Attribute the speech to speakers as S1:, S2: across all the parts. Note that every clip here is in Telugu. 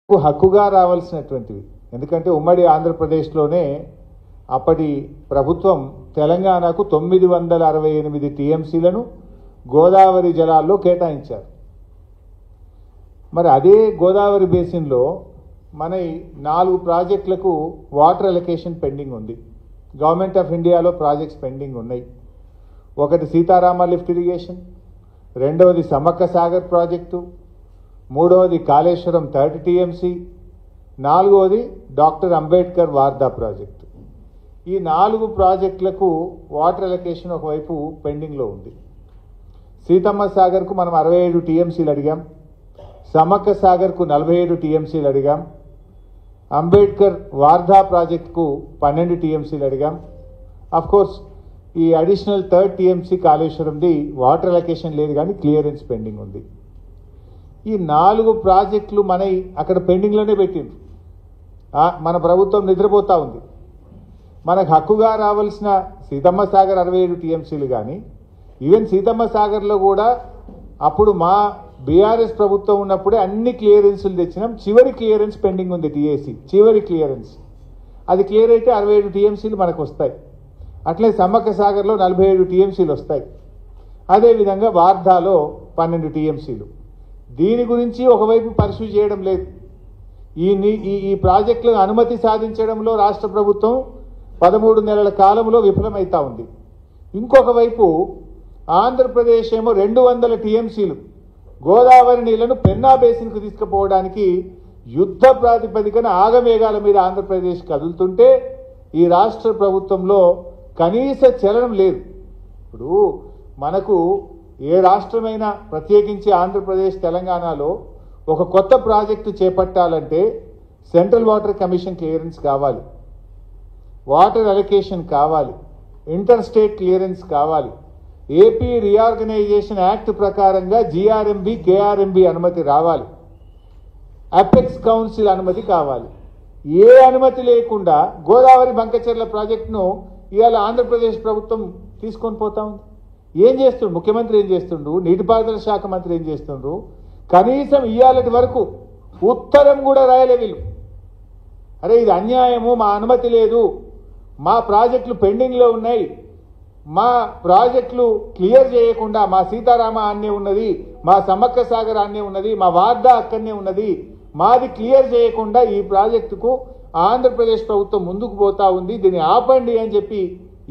S1: హక్కుగా రావాల్సినటువంటివి. ఎందుకంటే ఉమ్మడి ఆంధ్రప్రదేశ్లోనే అప్పటి ప్రభుత్వం తెలంగాణకు 968 టీఎంసీలను గోదావరి జలాల్లో కేటాయించారు. మరి అదే గోదావరి బేసిన్లో మన 4 ప్రాజెక్టులకు వాటర్ అలొకేషన్ పెండింగ్ ఉంది. గవర్నమెంట్ ఆఫ్ ఇండియాలో ప్రాజెక్ట్స్ పెండింగ్ ఉన్నాయి. ఒకటి సీతారామ లిఫ్ట్ ఇరిగేషన్, రెండవది సమ్మక్క సాగర్ ప్రాజెక్టు, మూడవది కాళేశ్వరం 30 టీఎంసీ, నాలుగవది డాక్టర్ అంబేద్కర్ వార్దా ప్రాజెక్టు. ఈ 4 ప్రాజెక్టులకు వాటర్ అలొకేషన్ ఒకవైపు పెండింగ్లో ఉంది. సీతమ్మ సాగర్కు మనం 67 టీఎంసీలు అడిగాం, సమ్మక్క సాగర్కు 47 టీఎంసీలు అడిగాం, అంబేద్కర్ వార్దా ప్రాజెక్టుకు 12 టీఎంసీలు అడిగాం. అఫ్కోర్స్ ఈ అడిషనల్ 3rd టీఎంసీ కాళేశ్వరంది వాటర్ అలొకేషన్ లేదు, కానీ క్లియరెన్స్ పెండింగ్ ఉంది. ఈ 4 ప్రాజెక్టులు మన అక్కడ పెండింగ్లోనే పెట్టిండ్రు. మన ప్రభుత్వం నిద్రపోతూ ఉంది. మనకు హక్కుగా రావాల్సిన సీతమ్మ సాగర్ 67 టీఎంసీలు కానీ, ఈవెన్ సీతమ్మ సాగర్లో కూడా అప్పుడు మా బీఆర్ఎస్ ప్రభుత్వం ఉన్నప్పుడే అన్ని క్లియరెన్సులు తెచ్చినాం. చివరి క్లియరెన్స్ పెండింగ్ ఉంది, టీఏసీ చివరి క్లియరెన్స్. అది క్లియర్ అయితే 67 టీఎంసీలు మనకు వస్తాయి. అట్లే సమ్మక్క సాగర్లో 47 టీఎంసీలు వస్తాయి. అదేవిధంగా వార్ధాలో 12 టీఎంసీలు. దీని గురించి ఒకవైపు పర్సూ చేయడం లేదు. ఈ ప్రాజెక్టులకు అనుమతి సాధించడంలో రాష్ట్ర ప్రభుత్వం 13 నెలల కాలంలో విఫలమవుతా ఉంది. ఇంకొక వైపు ఆంధ్రప్రదేశ్ ఏమో 200 టీఎంసీలు గోదావరి నీళ్లను పెన్నా బేసిన్కు తీసుకుపోవడానికి యుద్ధ ప్రాతిపదికన ఆగమేఘాల మీద ఆంధ్రప్రదేశ్ కదులుతుంటే ఈ రాష్ట్ర ప్రభుత్వంలో కనీస చలనం లేదు. ఇప్పుడు మనకు ఏ రాష్ట్రమైనా, ప్రత్యేకించి ఆంధ్రప్రదేశ్ తెలంగాణలో ఒక కొత్త ప్రాజెక్టు చేపట్టాలంటే సెంట్రల్ వాటర్ కమిషన్ క్లియరెన్స్ కావాలి, వాటర్ అలొకేషన్ కావాలి, ఇంటర్ స్టేట్ క్లియరెన్స్ కావాలి, ఏపీ రీఆర్గనైజేషన్ యాక్ట్ ప్రకారంగా జీఆర్ఎంబి కేఆర్ఎంబి అనుమతి రావాలి, అపెక్స్ కౌన్సిల్ అనుమతి కావాలి. ఏ అనుమతి లేకుండా గోదావరి బంకచెర్ల ప్రాజెక్టును ఇవాళ ఆంధ్రప్రదేశ్ ప్రభుత్వం తీసుకొని పోతా ఉంది. ఏం చేస్తుండ్రు ముఖ్యమంత్రి, ఏం చేస్తుండ్రు నీటిపారుదల శాఖ మంత్రి, ఏం చేస్తుండ్రు? కనీసం ఇవాళటి వరకు ఉత్తరం కూడా రాయలే వీళ్ళు. అరే ఇది అన్యాయము, మా అనుమతి లేదు, మా ప్రాజెక్టులు పెండింగ్లో ఉన్నాయి, మా ప్రాజెక్టులు క్లియర్ చేయకుండా, మా సీతారామ అన్నే ఉన్నది, మా సమ్మక్క సాగర్ అన్నే ఉన్నది, మా వార్దా అక్కడనే ఉన్నది, మాది క్లియర్ చేయకుండా ఈ ప్రాజెక్టుకు ఆంధ్రప్రదేశ్ ప్రభుత్వం ముందుకు పోతా ఉంది, దీన్ని ఆపండి అని చెప్పి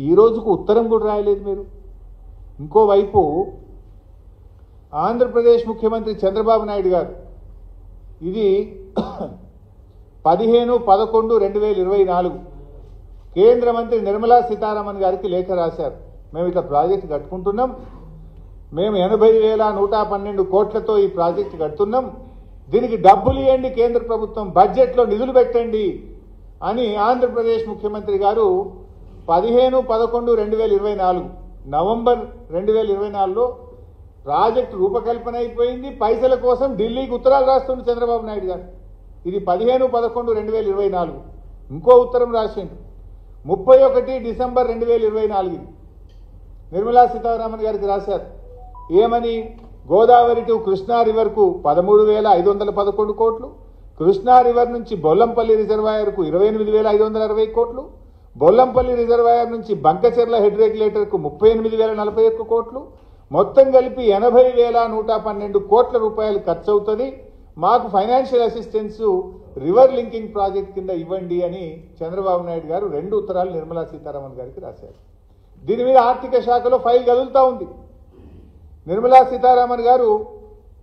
S1: ఈ రోజుకు ఉత్తరం కూడా రాయలేదు మీరు. ఇంకోవైపు ఆంధ్రప్రదేశ్ ముఖ్యమంత్రి చంద్రబాబు నాయుడు గారు ఇది 15/11/2024 కేంద్ర మంత్రి నిర్మలా సీతారామన్ గారికి లేఖ రాశారు. మేము ఇట్లా ప్రాజెక్టు కట్టుకుంటున్నాం, మేము 80,112 కోట్లతో ఈ ప్రాజెక్టు కడుతున్నాం, దీనికి డబ్బులు ఇవ్వండి, కేంద్ర ప్రభుత్వం బడ్జెట్లో నిధులు పెట్టండి అని ఆంధ్రప్రదేశ్ ముఖ్యమంత్రి గారు 15/11/2024 నవంబర్ 2024లో ప్రాజెక్టు రూపకల్పన అయిపోయింది. పైసల కోసం ఢిల్లీకి ఉత్తరాలు రాస్తుండే చంద్రబాబు నాయుడు గారు. ఇది 15/11/2024. ఇంకో ఉత్తరం రాసిండు 31 డిసెంబర్ 2024 నిర్మలా సీతారామన్ గారికి రాశారు. ఏమని? గోదావరి టు కృష్ణా రివర్కు 13,511 కోట్లు, కృష్ణా రివర్ నుంచి బొల్లంపల్లి రిజర్వాయర్కు 28,560 కోట్లు, బొల్లంపల్లి రిజర్వాయర్ నుంచి బంకచెర్ల హెడ్ రెగ్యులేటర్కు 38,041 కోట్లు, మొత్తం కలిపి 80,112 కోట్ల రూపాయలు ఖర్చు అవుతుంది, మాకు financial assistance river linking project కింద ఇవ్వండి అని చంద్రబాబు నాయుడు గారు 2 ఉత్తరాలు నిర్మలా సీతారామన్ గారికి రాశారు. దీని మీద ఆర్థిక శాఖలో ఫైల్ కదులుతా ఉంది. నిర్మలా సీతారామన్ గారు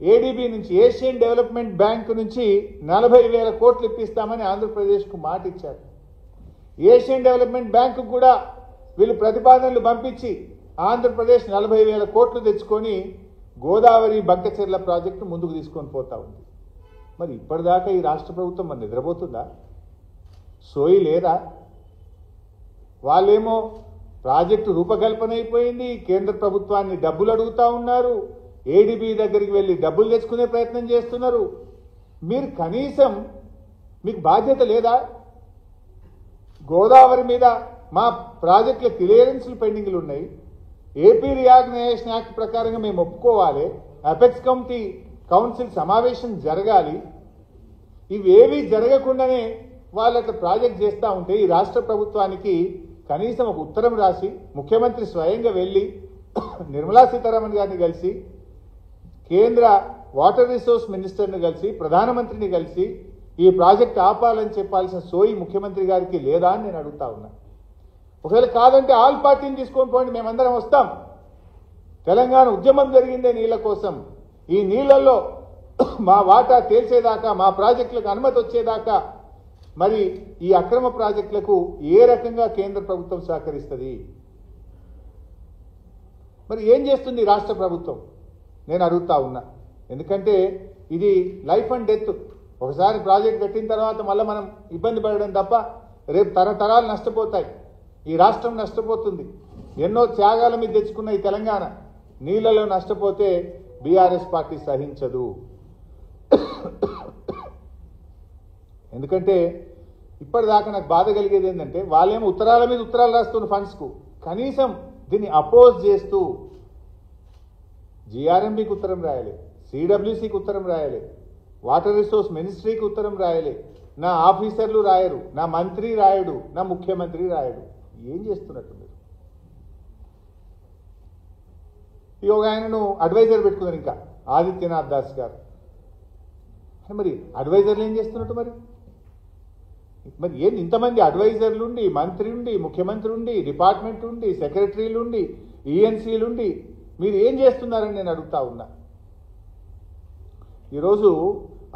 S1: ఏడీబీ నుంచి, ఏషియన్ డెవలప్మెంట్ బ్యాంక్ నుంచి 40,000 కోట్లు ఇప్పిస్తామని ఆంధ్రప్రదేశ్కు మాట ఇచ్చారు. ఏషియన్ డెవలప్మెంట్ బ్యాంకు కూడా వీళ్ళు ప్రతిపాదనలు పంపించి ఆంధ్రప్రదేశ్ 40,000 కోట్లు తెచ్చుకొని గోదావరి బంకచెర్ల ప్రాజెక్టు ముందుకు తీసుకొని పోతా ఉంది. మరి ఇప్పటిదాకా ఈ రాష్ట్ర ప్రభుత్వం మరి నిద్రపోతుందా? సోయి లేదా? వాళ్ళేమో ప్రాజెక్టు రూపకల్పన అయిపోయింది, కేంద్ర ప్రభుత్వాన్ని డబ్బులు అడుగుతా ఉన్నారు, ఏడీబీ దగ్గరికి వెళ్ళి డబ్బులు తెచ్చుకునే ప్రయత్నం చేస్తున్నారు. మీరు కనీసం మీకు బాధ్యత లేదా? గోదావరి మీద మా ప్రాజెక్టుల క్లియరెన్స్లు పెండింగ్లు ఉన్నాయి, ఏపీ రీఆర్గనైజేషన్ యాక్ట్ ప్రకారంగా మేము ఒప్పుకోవాలి, అపెక్స్ కౌన్సిల్ సమావేశం జరగాలి, ఇవేవి జరగకుండానే వాళ్ళు అట్లా ప్రాజెక్ట్ చేస్తూ ఉంటే ఈ రాష్ట్ర ప్రభుత్వానికి కనీసం ఒక ఉత్తరం రాసి ముఖ్యమంత్రి స్వయంగా వెళ్ళి నిర్మలా సీతారామన్ గారిని కలిసి కేంద్ర వాటర్ రిసోర్స్ మినిస్టర్ని కలిసి ప్రధానమంత్రిని కలిసి ఈ ప్రాజెక్ట్ ఆపాలని చెప్పాల్సిన సోయి ముఖ్యమంత్రి గారికి లేదా అని నేను అడుగుతా ఉన్నా. ఒకవేళ కాదంటే ఆల్ పార్టీని తీసుకొని పోండి, మేమందరం వస్తాం. తెలంగాణ ఉద్యమం జరిగిందే నీళ్ల కోసం. ఈ నీళ్లలో మా వాటా తేల్చేదాకా, మా ప్రాజెక్టులకు అనుమతి వచ్చేదాకా మరి ఈ అక్రమ ప్రాజెక్టులకు ఏ రకంగా కేంద్ర ప్రభుత్వం సహకరిస్తుంది? మరి ఏం చేస్తుంది రాష్ట్ర ప్రభుత్వం నేను అడుగుతా ఉన్నా. ఎందుకంటే ఇది లైఫ్ అండ్ డెత్. ఒకసారి ప్రాజెక్ట్ కట్టిన తర్వాత మళ్ళీ మనం ఇబ్బంది పడడం తప్ప రేపు తరతరాలు నష్టపోతాయి, ఈ రాష్ట్రం నష్టపోతుంది. ఎన్నో త్యాగాల మీద తెచ్చుకున్న ఈ తెలంగాణ నీళ్లలో నష్టపోతే బీఆర్ఎస్ పార్టీ సహించదు. ఎందుకంటే ఇప్పటిదాకా నాకు బాధ కలిగేది ఏంటంటే వాళ్ళేమో ఉత్తరాల మీద ఉత్తరాలు రాస్తున్న ఫండ్స్కు కనీసం దీన్ని అపోజ్ చేస్తూ జీఆర్ఎంబీకి ఉత్తరం రాయాలి, సిడబ్ల్యూసీకి ఉత్తరం రాయాలి, వాటర్ రిసోర్స్ మినిస్ట్రీకి ఉత్తరం రాయాలి. నా ఆఫీసర్లు రాయరు, నా మంత్రి రాయడు, నా ముఖ్యమంత్రి రాయడు. ఏం చేస్తున్నట్టు మీరు? ఈ ఒక ఆయనను అడ్వైజర్ పెట్టుకున్నారు ఇంకా ఆదిత్యనాథ్ దాస్ గారు. మరి అడ్వైజర్లు ఏం చేస్తున్నట్టు? మరి ఏంటి ఇంతమంది అడ్వైజర్లు ఉండి, మంత్రి ఉండి, ముఖ్యమంత్రి ఉండి, డిపార్ట్మెంట్ ఉండి, సెక్రటరీలు ఉండి, ఈఎన్సీలు ఉండి మీరు ఏం చేస్తున్నారని నేను అడుగుతా ఉన్నా. ఈరోజు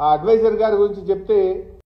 S1: ఆ అడ్వైజర్ గారి గురించి చెప్తే